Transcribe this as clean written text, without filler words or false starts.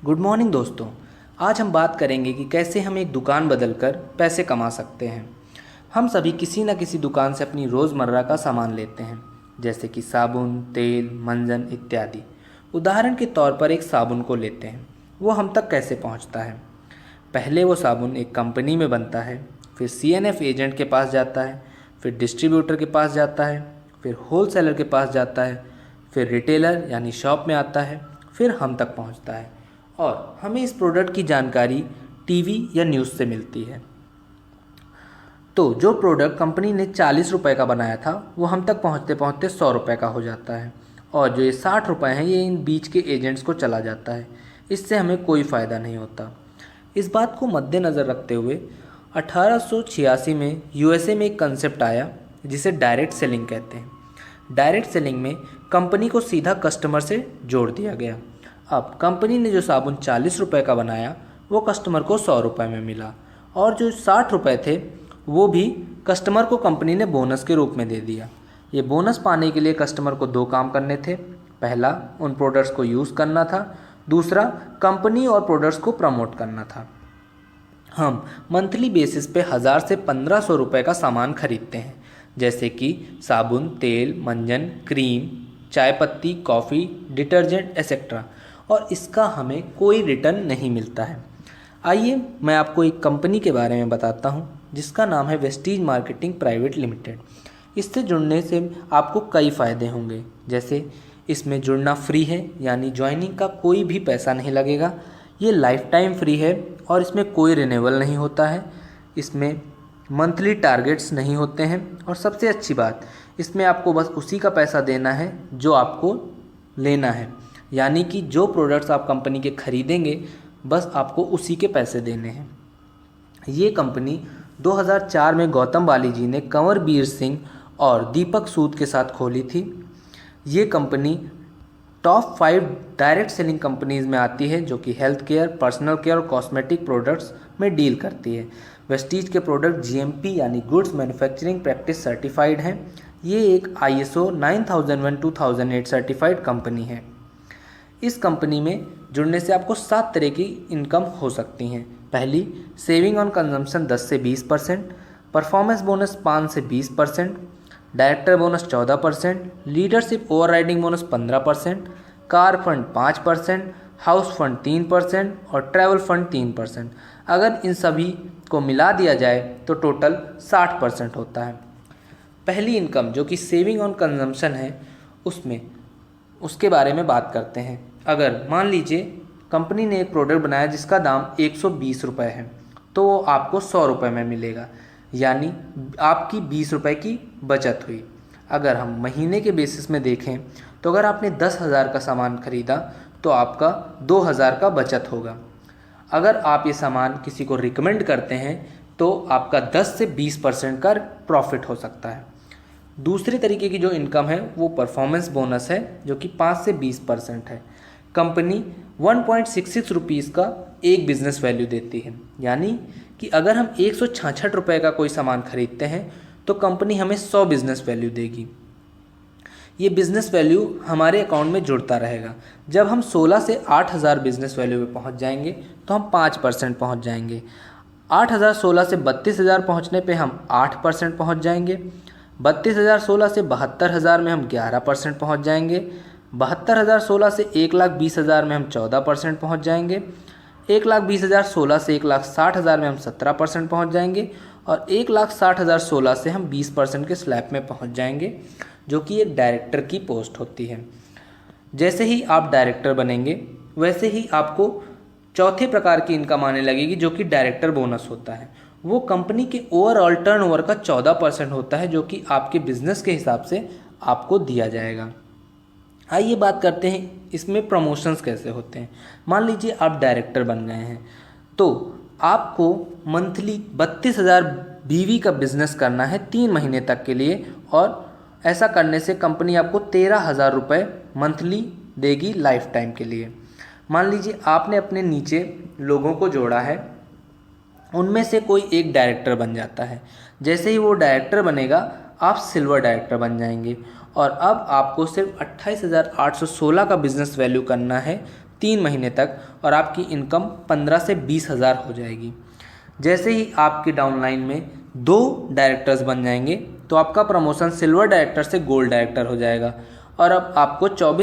Good morning दोस्तों। आज हम बात करेंगे कि कैसे हम एक दुकान बदलकर पैसे कमा सकते हैं। हम सभी किसी न किसी दुकान से अपनी रोज़मर्रा का सामान लेते हैं, जैसे कि साबुन, तेल, मंजन इत्यादि। उदाहरण के तौर पर एक साबुन को लेते हैं, वो हम तक कैसे पहुंचता है। पहले वो साबुन एक कंपनी में बनता है, फिर CNF एजेंट के पास जाता है, फिर डिस्ट्रीब्यूटर के पास जाता है, फिर होलसेलर के पास जाता है, फिर रिटेलर यानी शॉप में आता है, फिर हम तक पहुंचता है और हमें इस प्रोडक्ट की जानकारी टीवी या न्यूज़ से मिलती है। तो जो प्रोडक्ट कंपनी ने 40 रुपये का बनाया था वो हम तक पहुंचते पहुंचते 100 रुपये का हो जाता है और जो ये 60 रुपये हैं ये इन बीच के एजेंट्स को चला जाता है। इससे हमें कोई फ़ायदा नहीं होता। इस बात को मद्देनज़र रखते हुए 1886 में USA में एक कंसेप्ट आया जिसे डायरेक्ट सेलिंग कहते हैं। डायरेक्ट सेलिंग में कंपनी को सीधा कस्टमर से जोड़ दिया गया। अब कंपनी ने जो साबुन 40 रुपये का बनाया वो कस्टमर को 100 रुपये में मिला और जो 60 रुपये थे वो भी कस्टमर को कंपनी ने बोनस के रूप में दे दिया। ये बोनस पाने के लिए कस्टमर को 2 काम करने थे। पहला, उन प्रोडक्ट्स को यूज़ करना था। दूसरा, कंपनी और प्रोडक्ट्स को प्रमोट करना था। हम मंथली बेसिस पे 1000 से 1500 रुपये का सामान खरीदते हैं, जैसे कि साबुन, तेल, मंजन, क्रीम, चाय पत्ती, कॉफ़ी, डिटर्जेंट एक्सेट्रा, और इसका हमें कोई रिटर्न नहीं मिलता है। आइए मैं आपको एक कंपनी के बारे में बताता हूँ जिसका नाम है वेस्टीज मार्केटिंग प्राइवेट लिमिटेड। इससे जुड़ने से आपको कई फ़ायदे होंगे, जैसे इसमें जुड़ना फ्री है, यानी ज्वाइनिंग का कोई भी पैसा नहीं लगेगा। ये लाइफ टाइम फ्री है और इसमें कोई रिन्यूअल नहीं होता है। इसमें मंथली टारगेट्स नहीं होते हैं और सबसे अच्छी बात, इसमें आपको बस उसी का पैसा देना है जो आपको लेना है, यानी कि जो प्रोडक्ट्स आप कंपनी के खरीदेंगे बस आपको उसी के पैसे देने हैं। ये कंपनी 2004 में गौतम बाली जी ने कंवरबीर सिंह और दीपक सूद के साथ खोली थी। ये company top 5 direct selling companies में आती है जो कि हेल्थ केयर, पर्सनल केयर और कॉस्मेटिक प्रोडक्ट्स में डील करती है। वेस्टीज के प्रोडक्ट GMP यानी गुड्स मैन्युफैक्चरिंग प्रैक्टिस सर्टिफाइड हैं। ये एक ISO 9001-2008 सर्टिफाइड कंपनी है। इस कंपनी में जुड़ने से आपको 7 तरह की इनकम हो सकती हैं। पहली, सेविंग ऑन कंजम्पशन 10 से 20%, परफॉर्मेंस बोनस 5 से 20%, director bonus 14%, leadership overriding bonus 15%, car fund 5%, house fund 3% और ट्रैवल फंड 3%। अगर इन सभी को मिला दिया जाए तो टोटल 60% होता है। पहली इनकम जो कि सेविंग ऑन कंजम्पशन है उसके बारे में बात करते हैं। अगर मान लीजिए कंपनी ने एक प्रोडक्ट बनाया जिसका दाम 120 रुपये है, तो वो आपको 100 रुपये में मिलेगा, यानी आपकी 20 रुपये की बचत हुई। अगर हम महीने के बेसिस में देखें तो अगर आपने 10,000 का सामान खरीदा तो आपका 2,000 का बचत होगा। अगर आप ये सामान किसी को रिकमेंड करते हैं तो आपका 10 से 20% का प्रॉफिट हो सकता है। दूसरे तरीके की जो इनकम है वो परफॉर्मेंस बोनस है जो कि 5 से 20% है। कंपनी 1.66 रुपीज़ का एक बिज़नेस वैल्यू देती है, यानी कि अगर हम 166 रुपये का कोई सामान खरीदते हैं तो कंपनी हमें 100 बिज़नेस वैल्यू देगी। ये बिज़नेस वैल्यू हमारे अकाउंट में जुड़ता रहेगा। जब हम 16 से 8,000 बिज़नेस वैल्यू पे पहुंच जाएंगे तो हम 5% पहुंच जाएंगे। 8,016 से 32,000 पहुंचने पे हम 8% पहुंच जाएंगे। 32,016 से 72,000 में हम 11% पहुंच जाएंगे। 72,016 से 1,20,000 में हम 14% पहुंच जाएंगे। 1,20,016 से 1,60,000 में हम 17% पहुंच जाएंगे और 1,60,016 से हम 20% के स्लैब में पहुंच जाएंगे, जो कि एक डायरेक्टर की पोस्ट होती है। जैसे ही आप डायरेक्टर बनेंगे वैसे ही आपको चौथे प्रकार की इनकम आने लगेगी जो कि डायरेक्टर बोनस होता है। वो कंपनी के ओवरऑल टर्नओवर का 14% होता है, जो कि आपके बिजनेस के हिसाब से आपको दिया जाएगा। आइए बात करते हैं इसमें प्रमोशंस कैसे होते हैं। मान लीजिए आप डायरेक्टर बन गए हैं तो आपको मंथली 32,000 BV का बिज़नेस करना है 3 महीने तक के लिए, और ऐसा करने से कंपनी आपको 13,000 रुपये मंथली देगी लाइफ टाइम के लिए। मान लीजिए आपने अपने नीचे लोगों को जोड़ा है, उनमें से कोई एक डायरेक्टर बन जाता है। जैसे ही वो डायरेक्टर बनेगा आप सिल्वर डायरेक्टर बन जाएंगे और अब आपको सिर्फ 28,816 का बिज़नेस वैल्यू करना है 3 महीने तक और आपकी इनकम 15 से 20 हज़ार हो जाएगी। जैसे ही आपके डाउनलाइन में 2 डायरेक्टर्स बन जाएंगे तो आपका प्रमोशन सिल्वर डायरेक्टर से गोल्ड डायरेक्टर हो जाएगा और अब आपको 24